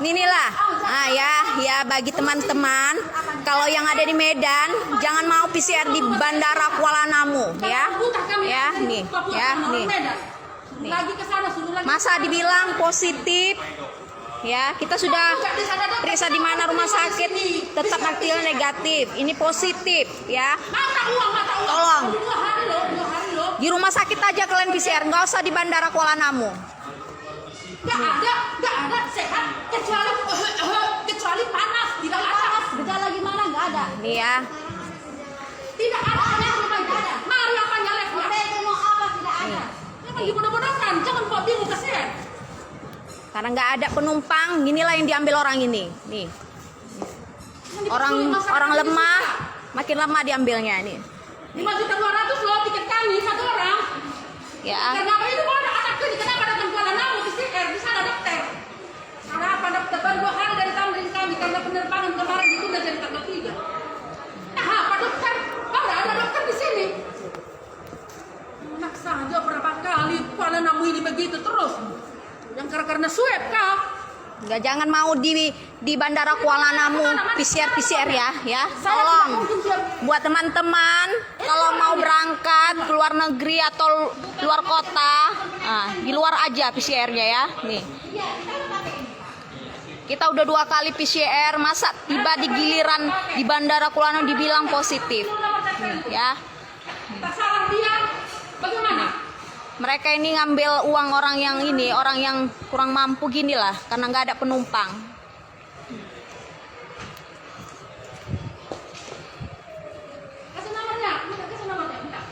inilah. Nah ya bagi teman-teman kalau yang ada di Medan jangan mau PCR di Bandara Kuala Namu ya. Ya nih. Masa dibilang positif? Ya, kita sudah periksa di mana rumah sakit tetap hasilnya negatif. Ini positif ya. Tolong. Di rumah sakit aja kalian PCR, nggak usah di Bandara Kuala Namu. Nggak ada sehat kecuali panas, tidak ada. Gejala gimana? Nggak ada. Nih ya. Tidak ada. Mari apa nyaleknya? Saya mau apa? Tidak ada. Jangan dibodoh-bodohkan, jangan buat bingung kasihan. Karena nggak ada penumpang, inilah yang diambil orang ini. Nih. Orang lemah, makin lemah diambilnya nih. 5.200.000 loh tiket kami satu orang. Ya. Karena apa itu kalau ada anak ini kenapa datang Kuala Namu PCR di sana dokter? Karena apa dokter baru 2 hari dari Tamrin kami karena penerbangan kemarin ditunda jadi tanggal 3. Nah apa dokter? Ada dokter di sini. Enak saja berapa kali Kuala Namu ini begitu terus. Yang karena swab kah? Nggak, jangan mau di Bandara Kuala Namu PCR ya. Tolong buat teman-teman kalau mau berangkat ke luar negeri atau luar kota, di luar aja PCR-nya ya. Nih. Kita udah 2 kali PCR, masa tiba di giliran di Bandara Kuala Namu dibilang positif. Ya. Tak salah dia. Bagaimana? Mereka ini ngambil uang orang yang kurang mampu gini lah, karena nggak ada penumpang. Kasih nomornya, kasih nomornya, minta.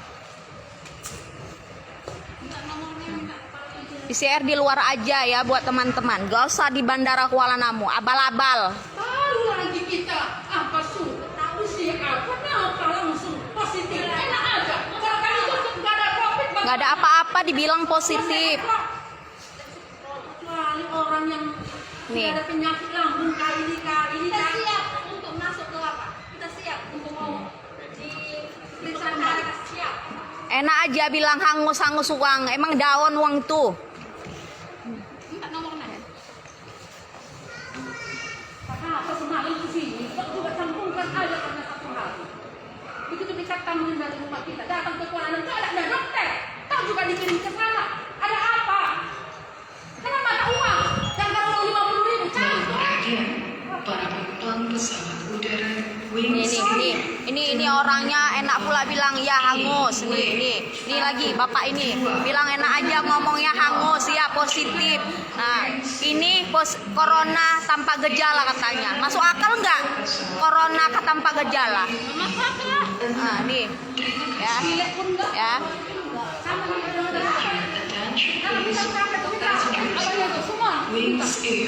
PCR di luar aja ya buat teman-teman, gak usah di Bandara Kuala Namu, abal-abal. Tahu lagi kita apa tahu sih kenapa langsung positif, enak aja. Kalau kami tutup nggak ada profit, Nggak ada apa-apa dibilang positif. Kecuali orang yang Nih. ada penyakit lambung ini. Kita siap untuk masuk ke apa? Kita siap untuk mau diperiksa mereka siap. Enak aja bilang hangus-hangus uang, emang daun uang tuh. Minta nomornya. Apa semalam ke sini, juga sambungkan aja karena 1 hari. Begitu dekat tamuin dari rumah kita, datang ke Kuala Namu, ada dokter. Tahu juga dikirim ke sana. Ada apa? Kenapa ada uang? Yang kalau 50.000 cari. Para penumpang pesawat udara Wings Ini orangnya enak pula bilang ya hangus. Ini lagi bapak ini bilang enak aja ngomongnya hangus ya positif. Nah ini corona tanpa gejala katanya. Masuk akal nggak? Corona tanpa gejala. Nah nih ya. Wings Air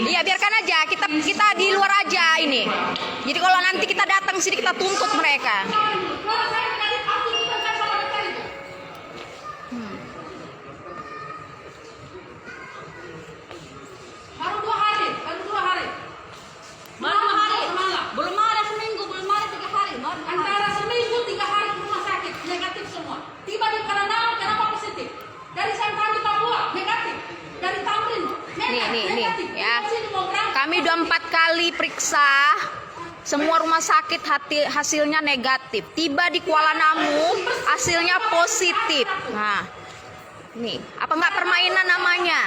Iya biarkan aja kita di luar aja ini. Jadi kalau nanti kita datang sini kita tuntut mereka. Baru 2 hari. Belum ada seminggu, belum ada 3 hari. Antara seminggu 3 hari ke rumah sakit negatif semua. Tiba di Kuala Namu kenapa positif? Dari Santana di Papua negatif. Dari Tamrin negatif. Ya. Sini mau berangkat. Kami udah 4 kali periksa, semua rumah sakit hasilnya negatif. Tiba di Kuala Namu hasilnya positif. Nah, nih apa nggak permainan namanya?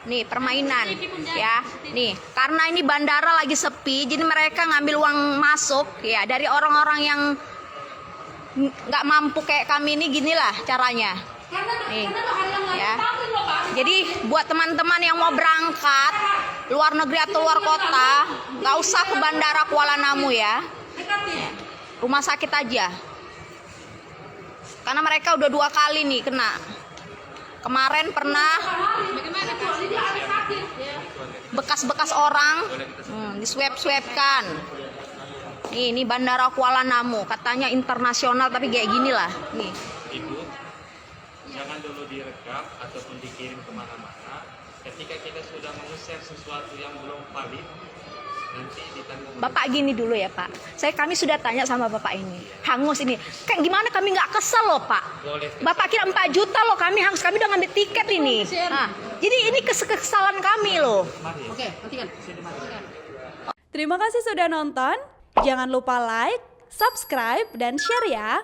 Nih permainan ya. Nih karena ini bandara lagi sepi, jadi mereka ngambil uang masuk ya dari orang-orang yang nggak mampu kayak kami ini. Ginilah caranya. Nih ya. Jadi buat teman-teman yang mau berangkat luar negeri atau luar kota, nggak usah ke Bandara Kuala Namu ya. Rumah sakit aja. Karena mereka udah 2 kali nih kena. Kemarin pernah bekas-bekas orang diswab-swabkan. Ini Bandara Kuala Namu, katanya internasional tapi kayak gini lah. Nih. Ibu, jangan dulu direkam ataupun dikirim kemana-mana. Ketika kita sudah meng-share sesuatu yang belum valid, Nanti ditanggung. Bapak gini dulu ya Pak, kami sudah tanya sama Bapak ini, hangus ini, kayak gimana kami nggak kesel loh Pak. Boleh. Bapak kira 4 juta loh kami hangus, kami udah ngambil tiket ini. Nah, jadi ini kekesalan kami loh. Mari. Oke, matikan. Matikan. Terima kasih sudah nonton. Jangan lupa like, subscribe, dan share ya.